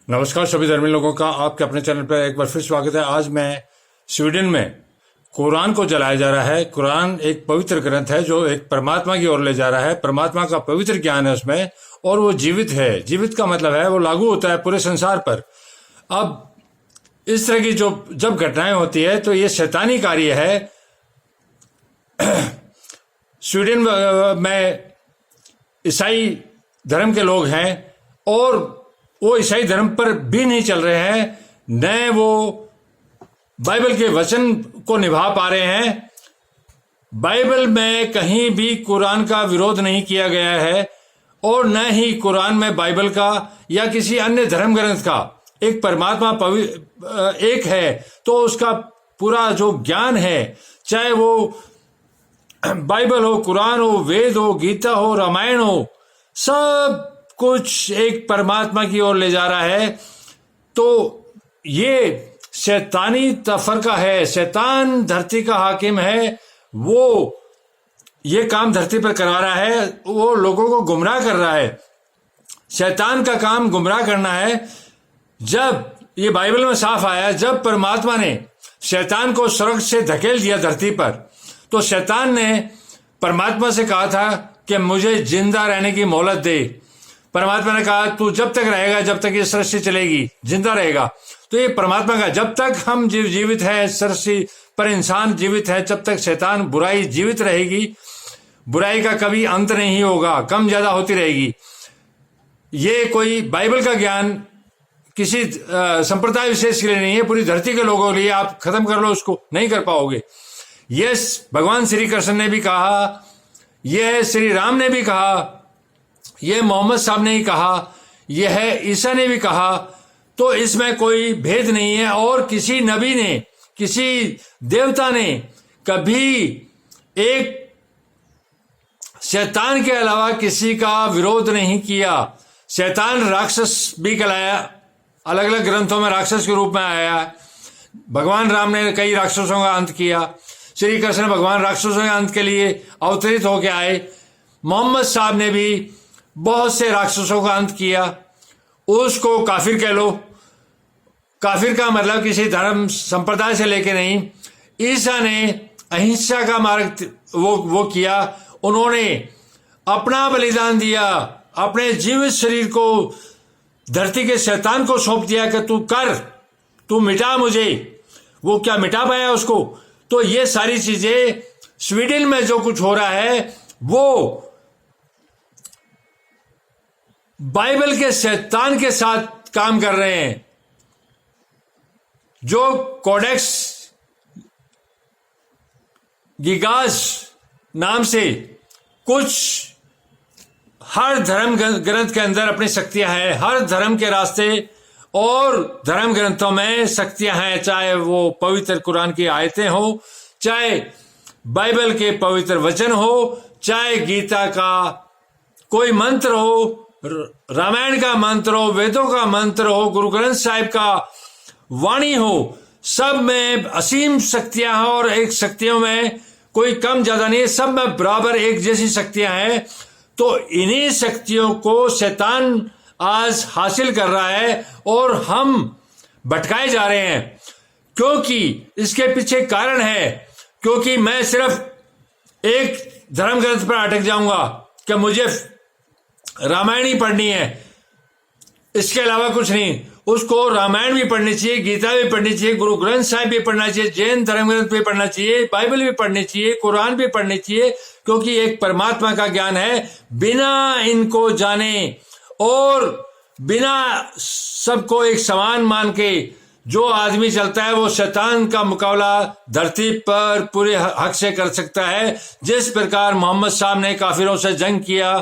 नमस्कार सभी धर्मी लोगों का आपके अपने चैनल पर एक बार फिर स्वागत है। आज मैं स्वीडन में कुरान को जलाया जा रहा है। कुरान एक पवित्र ग्रंथ है जो एक परमात्मा की ओर ले जा रहा है। परमात्मा का पवित्र ज्ञान है उसमें और वो जीवित है। जीवित का मतलब है वो लागू होता है पूरे संसार पर। अब इस तरह की जब घटनाएं होती है तो ये शैतानी कार्य है। स्वीडन में ईसाई धर्म के लोग हैं और वो ईसाई धर्म पर भी नहीं चल रहे हैं, न वो बाइबल के वचन को निभा पा रहे हैं। बाइबल में कहीं भी कुरान का विरोध नहीं किया गया है और न ही कुरान में बाइबल का या किसी अन्य धर्म ग्रंथ का एक परमात्मा एक है तो उसका पूरा जो ज्ञान है, चाहे वो बाइबल हो, कुरान हो, वेद हो, गीता हो, रामायण हो, सब कुछ एक परमात्मा की ओर ले जा रहा है। तो ये शैतानी तफरका है। शैतान धरती का हाकिम है, वो ये काम धरती पर करा रहा है, वो लोगों को गुमराह कर रहा है। शैतान का काम गुमराह करना है। जब ये बाइबल में साफ आया, जब परमात्मा ने शैतान को स्वर्ग से धकेल दिया धरती पर, तो शैतान ने परमात्मा से कहा था कि मुझे जिंदा रहने की मोहलत दे। परमात्मा ने कहा तू जब तक रहेगा, जब तक ये सृष्टि चलेगी, जिंदा रहेगा। तो ये परमात्मा का, जब तक हम जीवित है, सृष्टि पर इंसान जीवित है, जब तक शैतान बुराई जीवित रहेगी, बुराई का कभी अंत नहीं होगा, कम ज्यादा होती रहेगी। ये कोई बाइबल का ज्ञान किसी संप्रदाय विशेष के लिए नहीं है, पूरी धरती के लोगों के लिए। आप खत्म कर लो उसको, नहीं कर पाओगे। यस, भगवान श्री कृष्ण ने भी कहा, यह श्री राम ने भी कहा, यह मोहम्मद साहब ने ही कहा, यह है ईसा ने भी कहा। तो इसमें कोई भेद नहीं है और किसी नबी ने, किसी देवता ने कभी एक शैतान के अलावा किसी का विरोध नहीं किया। शैतान राक्षस भी कहलाया, अलग अलग ग्रंथों में राक्षस के रूप में आया है। भगवान राम ने कई राक्षसों का अंत किया, श्री कृष्ण भगवान राक्षसों के अंत के लिए अवतरित होकर आए। मोहम्मद साहब ने भी बहुत से राक्षसों का अंत किया। उसको काफिर कह लो, काफिर का मतलब किसी धर्म संप्रदाय से लेके नहीं। ईसा ने अहिंसा का मार्ग वो किया, उन्होंने अपना बलिदान दिया, अपने जीवित शरीर को धरती के शैतान को सौंप दिया कि तू कर, तू मिटा मुझे। वो क्या मिटा पाया उसको? तो ये सारी चीजें स्वीडन में जो कुछ हो रहा है वो बाइबल के शैतान के साथ काम कर रहे हैं। जो कोडेक्स गिगास नाम से कुछ हर धर्म ग्रंथ के अंदर अपनी शक्तियां हैं, हर धर्म के रास्ते और धर्म ग्रंथों में शक्तियां हैं, चाहे वो पवित्र कुरान की आयतें हो, चाहे बाइबल के पवित्र वचन हो, चाहे गीता का कोई मंत्र हो, रामायण का मंत्र हो, वेदों का मंत्र हो, गुरु ग्रंथ साहिब का वाणी हो, सब में असीम शक्तियां हैं और एक शक्तियों में कोई कम ज्यादा नहीं है, सब में बराबर एक जैसी शक्तियां हैं। तो इन्हीं शक्तियों को शैतान आज हासिल कर रहा है और हम भटकाए जा रहे हैं। क्योंकि इसके पीछे कारण है, क्योंकि मैं सिर्फ एक धर्म ग्रंथ पर अटक जाऊंगा कि मुझे रामायण ही पढ़नी है, इसके अलावा कुछ नहीं। उसको रामायण भी पढ़नी चाहिए, गीता भी पढ़नी चाहिए, गुरु ग्रंथ साहिब भी पढ़ना चाहिए, जैन धर्म ग्रंथ भी पढ़ना चाहिए, बाइबल भी पढ़नी चाहिए, कुरान भी पढ़नी चाहिए, क्योंकि एक परमात्मा का ज्ञान है। बिना इनको जाने और बिना सबको एक समान मान के जो आदमी चलता है वो शैतान का मुकाबला धरती पर पूरे हक से कर सकता है। जिस प्रकार मोहम्मद साहब ने काफिरों से जंग किया,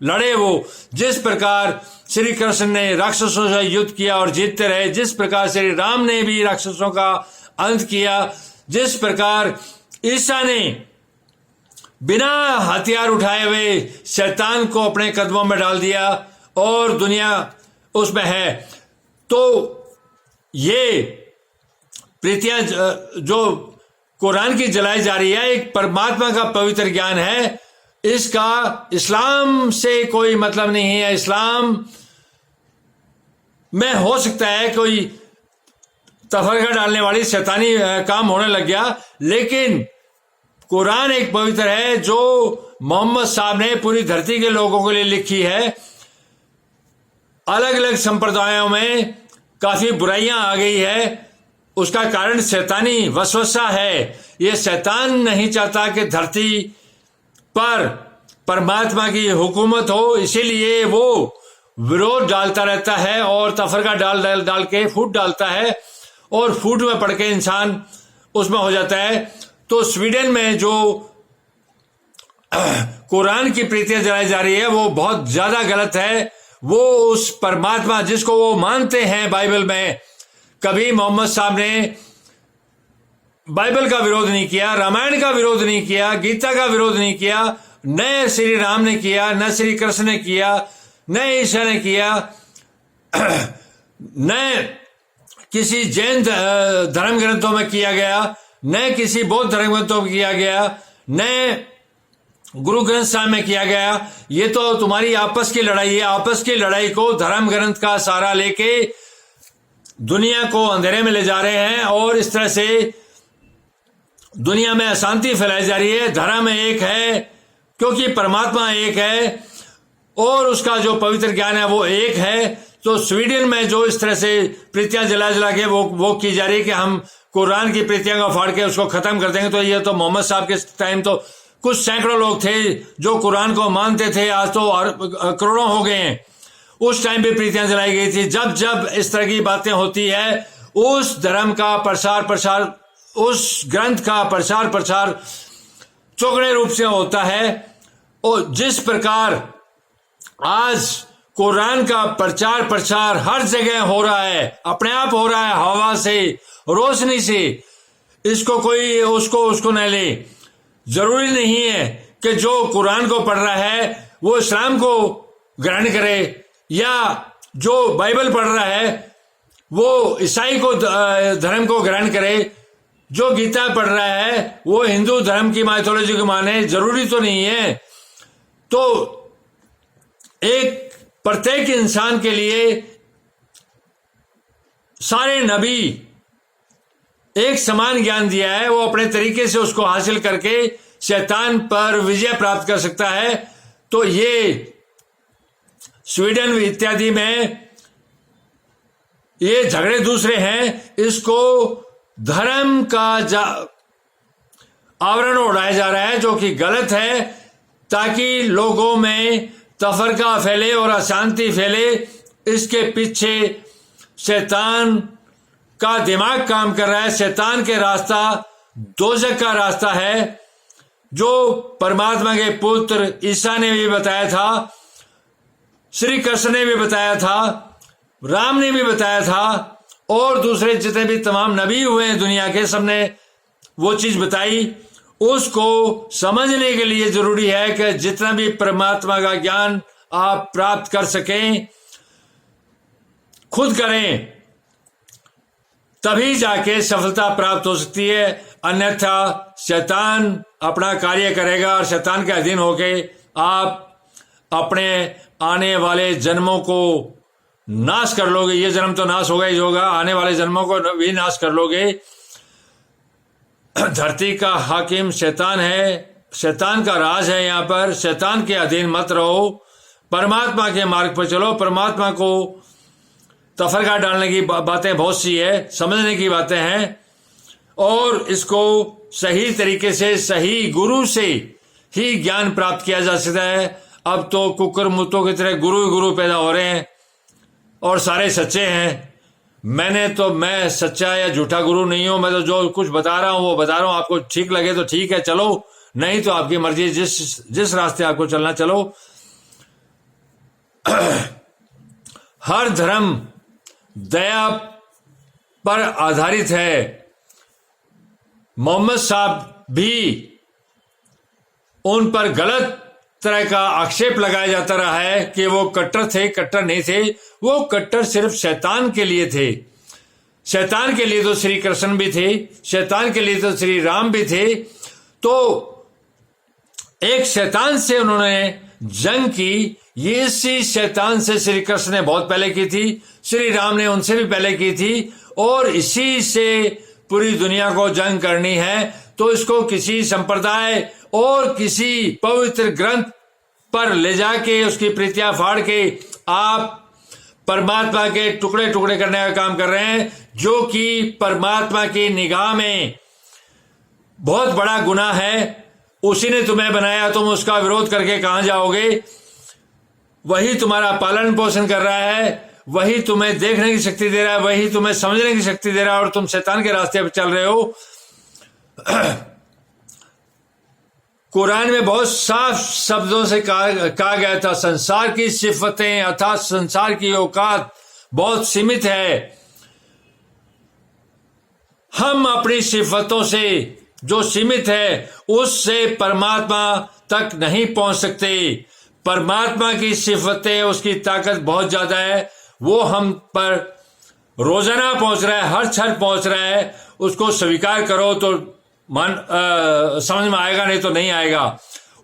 लड़े वो, जिस प्रकार श्री कृष्ण ने राक्षसों से युद्ध किया और जीतते रहे, जिस प्रकार श्री राम ने भी राक्षसों का अंत किया, जिस प्रकार ईसा ने बिना हथियार उठाए हुए शैतान को अपने कदमों में डाल दिया और दुनिया उसमें है। तो ये प्रीतियां जो कुरान की जलाई जा रही है, एक परमात्मा का पवित्र ज्ञान है। इसका इस्लाम से कोई मतलब नहीं है। इस्लाम में हो सकता है कोई तफरका डालने वाली शैतानी काम होने लग गया, लेकिन कुरान एक पवित्र है जो मोहम्मद साहब ने पूरी धरती के लोगों के लिए लिखी है। अलग अलग संप्रदायों में काफी बुराइयां आ गई है, उसका कारण शैतानी वसवसा है। ये शैतान नहीं चाहता कि धरती पर परमात्मा की हुकूमत हो, इसीलिए वो विरोध डालता रहता है और तफरका डाल के फूट डालता है, और फूट में पड़ के इंसान उसमें हो जाता है। तो स्वीडन में जो कुरान की प्रीतियां जलाई जा रही है वो बहुत ज्यादा गलत है। वो उस परमात्मा जिसको वो मानते हैं बाइबल में, कभी मोहम्मद साहब ने बाइबल का विरोध नहीं किया, रामायण का विरोध नहीं किया, गीता का विरोध नहीं किया, न श्री राम ने किया, न श्री कृष्ण ने किया, न ईसा ने किया, न किसी जैन धर्म ग्रंथों में किया गया, न किसी बौद्ध धर्म ग्रंथों में किया गया, न गुरु ग्रंथ साहब में किया गया। ये तो तुम्हारी आपस की लड़ाई है। आपस की लड़ाई को धर्म ग्रंथ का सहारा लेके दुनिया को अंधेरे में ले जा रहे हैं, और इस तरह से दुनिया में अशांति फैलाई जा रही है। धर्म एक है क्योंकि परमात्मा एक है और उसका जो पवित्र ज्ञान है वो एक है। तो स्वीडन में जो इस तरह से प्रीतियां जला जला के वो की जा रही है कि हम कुरान की प्रीतियां को फाड़ के उसको खत्म कर देंगे, तो ये तो मोहम्मद साहब के टाइम तो कुछ सैकड़ों लोग थे जो कुरान को मानते थे, आज तो करोड़ों हो गए हैं। उस टाइम पे प्रीतियां जलाई गई थी। जब जब इस तरह की बातें होती है, उस धर्म का प्रसार उस ग्रंथ का प्रसार चौगड़े रूप से होता है। और जिस प्रकार आज कुरान का प्रचार हर जगह हो रहा है, अपने आप हो रहा है, हवा से, रोशनी से, इसको कोई उसको न ले। जरूरी नहीं है कि जो कुरान को पढ़ रहा है वो इस्लाम को ग्रहण करे, या जो बाइबल पढ़ रहा है वो ईसाई को धर्म को ग्रहण करे, जो गीता पढ़ रहा है वो हिंदू धर्म की माइथोलॉजी को माने। जरूरी तो नहीं है। तो एक प्रत्येक इंसान के लिए सारे नबी एक समान ज्ञान दिया है, वो अपने तरीके से उसको हासिल करके शैतान पर विजय प्राप्त कर सकता है। तो ये स्वीडन इत्यादि में ये झगड़े दूसरे हैं, इसको धर्म का आवरण उड़ाया जा रहा है जो कि गलत है, ताकि लोगों में तफरका फैले और अशांति फैले। इसके पीछे शैतान का दिमाग काम कर रहा है। शैतान के रास्ता दोजख का रास्ता है, जो परमात्मा के पुत्र ईसा ने भी बताया था, श्री कृष्ण ने भी बताया था, राम ने भी बताया था, और दूसरे जितने भी तमाम नबी हुए हैं दुनिया के, सबने वो चीज बताई। उसको समझने के लिए जरूरी है कि जितना भी परमात्मा का ज्ञान आप प्राप्त कर सकें, खुद करें, तभी जाके सफलता प्राप्त हो सकती है। अन्यथा शैतान अपना कार्य करेगा और शैतान के अधीन होके आप अपने आने वाले जन्मों को नाश कर लोगे। ये जन्म तो नाश होगा ही होगा, आने वाले जन्मों को भी नाश कर लोगे। धरती का हाकिम शैतान है, शैतान का राज है यहाँ पर। शैतान के अधीन मत रहो, परमात्मा के मार्ग पर चलो। परमात्मा को तफरका डालने की बातें बहुत सी है, समझने की बातें हैं, और इसको सही तरीके से सही गुरु से ही ज्ञान प्राप्त किया जा सकता है। अब तो कुकर मुतों की तरह गुरु पैदा हो रहे हैं और सारे सच्चे हैं। मैं सच्चा या झूठा गुरु नहीं हूं। मैं तो जो कुछ बता रहा हूं वो बता रहा हूं। आपको ठीक लगे तो ठीक है, चलो, नहीं तो आपकी मर्जी, जिस रास्ते आपको चलना चलो। हर धर्म दया पर आधारित है। मोहम्मद साहब भी उन पर गलत तरह का आक्षेप लगाया जाता रहा है कि वो कट्टर थे, कट्टर नहीं थे। वो कट्टर सिर्फ शैतान के लिए थे। शैतान के लिए तो श्री कृष्ण भी थे, शैतान के लिए तो श्री राम भी थे। तो एक शैतान से उन्होंने जंग की, ये इसी शैतान से श्री कृष्ण ने बहुत पहले की थी, श्री राम ने उनसे भी पहले की थी, और इसी से पूरी दुनिया को जंग करनी है। तो इसको किसी संप्रदाय और किसी पवित्र ग्रंथ पर ले जाके उसकी प्रीतियां फाड़ के आप परमात्मा के टुकड़े टुकड़े करने का काम कर रहे हैं, जो कि परमात्मा की निगाह में बहुत बड़ा गुनाह है। उसी ने तुम्हें बनाया, तुम उसका विरोध करके कहां जाओगे? वही तुम्हारा पालन पोषण कर रहा है, वही तुम्हें देखने की शक्ति दे रहा है, वही तुम्हें समझने की शक्ति दे रहा है, और तुम शैतान के रास्ते पर चल रहे हो। कुरान में बहुत साफ शब्दों से कहा गया था, संसार की सिफतें अर्थात संसार की औकात बहुत सीमित है। हम अपनी सिफतों से जो सीमित है उससे परमात्मा तक नहीं पहुंच सकते। परमात्मा की सिफतें, उसकी ताकत बहुत ज्यादा है, वो हम पर रोजाना पहुंच रहा है, हर क्षण पहुंच रहा है। उसको स्वीकार करो तो समझ में आएगा, नहीं तो नहीं आएगा।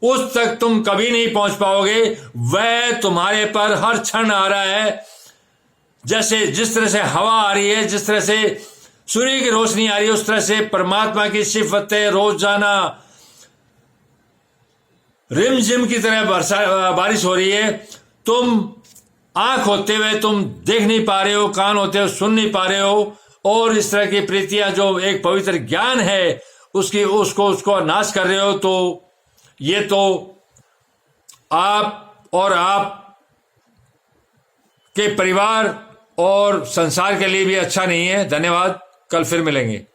उस तक तुम कभी नहीं पहुंच पाओगे। वह तुम्हारे पर हर क्षण आ रहा है, जैसे जिस तरह से हवा आ रही है, जिस तरह से सूर्य की रोशनी आ रही है, उस तरह से परमात्मा की सिफतें रोजाना रिमझिम की तरह बारिश हो रही है। तुम आंख होते हुए तुम देख नहीं पा रहे हो, कान होते हुए सुन नहीं पा रहे हो, और इस तरह की प्रीतियां जो एक पवित्र ज्ञान है उसको नाश कर रहे हो। तो ये तो आप और आप के परिवार और संसार के लिए भी अच्छा नहीं है। धन्यवाद, कल फिर मिलेंगे।